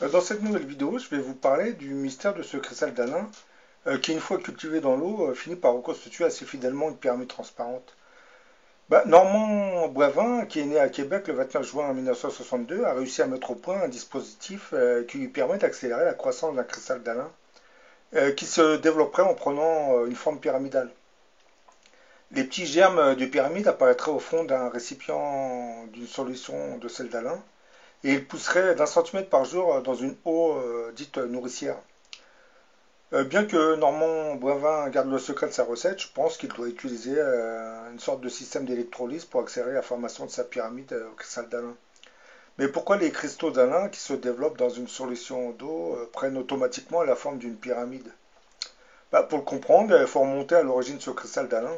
Dans cette nouvelle vidéo, je vais vous parler du mystère de ce cristal d'Alain, qui, une fois cultivé dans l'eau, finit par reconstituer assez fidèlement une pyramide transparente. Normand Boivin, qui est né à Québec le 29 juin 1962, a réussi à mettre au point un dispositif qui lui permet d'accélérer la croissance d'un cristal d'Alain, qui se développerait en prenant une forme pyramidale. Les petits germes de pyramide apparaîtraient au fond d'un récipient d'une solution de sel d'Alain, et ils pousseraient d'1 centimètre par jour dans une eau dite nourricière. Bien que Normand Boivin garde le secret de sa recette, je pense qu'il doit utiliser une sorte de système d'électrolyse pour accélérer la formation de sa pyramide au cristal d'Alain. Mais pourquoi les cristaux d'Alain qui se développent dans une solution d'eau prennent automatiquement la forme d'une pyramide? Pour le comprendre, il faut remonter à l'origine de ce cristal d'Alain.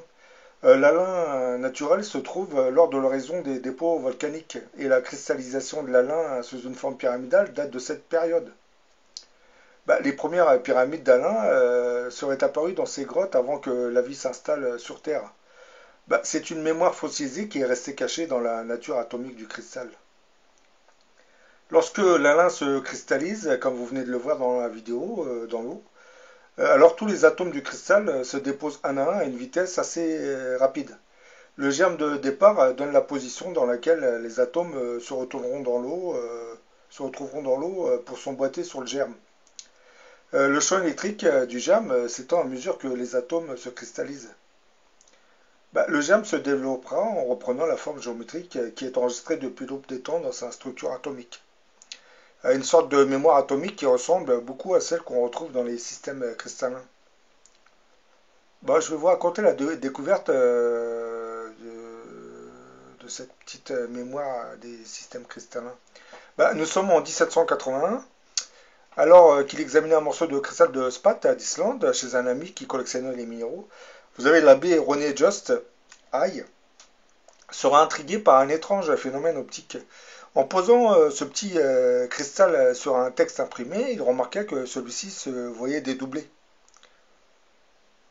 L'Alain naturel se trouve lors de l'horaison des dépôts volcaniques, et la cristallisation de l'Alain sous une forme pyramidale date de cette période. Les premières pyramides d'Alain seraient apparues dans ces grottes avant que la vie s'installe sur Terre. C'est une mémoire fossilisée qui est restée cachée dans la nature atomique du cristal. Lorsque l'Alain se cristallise, comme vous venez de le voir dans la vidéo, dans l'eau, alors tous les atomes du cristal se déposent un à un à une vitesse assez rapide. Le germe de départ donne la position dans laquelle les atomes se retrouveront dans l'eau pour s'emboîter sur le germe. Le champ électrique du germe s'étend à mesure que les atomes se cristallisent. Le germe se développera en reprenant la forme géométrique qui est enregistrée depuis l'aube des temps dans sa structure atomique. Une sorte de mémoire atomique qui ressemble beaucoup à celle qu'on retrouve dans les systèmes cristallins. Je vais vous raconter la découverte de cette petite mémoire des systèmes cristallins. Nous sommes en 1781, alors qu'il examinait un morceau de cristal de Spat d'Islande chez un ami qui collectionnait les minéraux. Vous avez l'abbé René Just Aïe sera intrigué par un étrange phénomène optique. En posant ce petit cristal sur un texte imprimé, il remarqua que celui-ci se voyait dédoublé.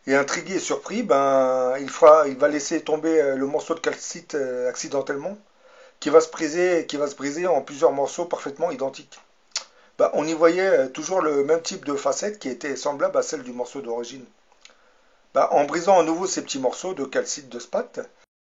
Et intrigué et surpris, il va laisser tomber le morceau de calcite accidentellement, qui va se briser en plusieurs morceaux parfaitement identiques. On y voyait toujours le même type de facette qui était semblable à celle du morceau d'origine. En brisant à nouveau ces petits morceaux de calcite de Spat,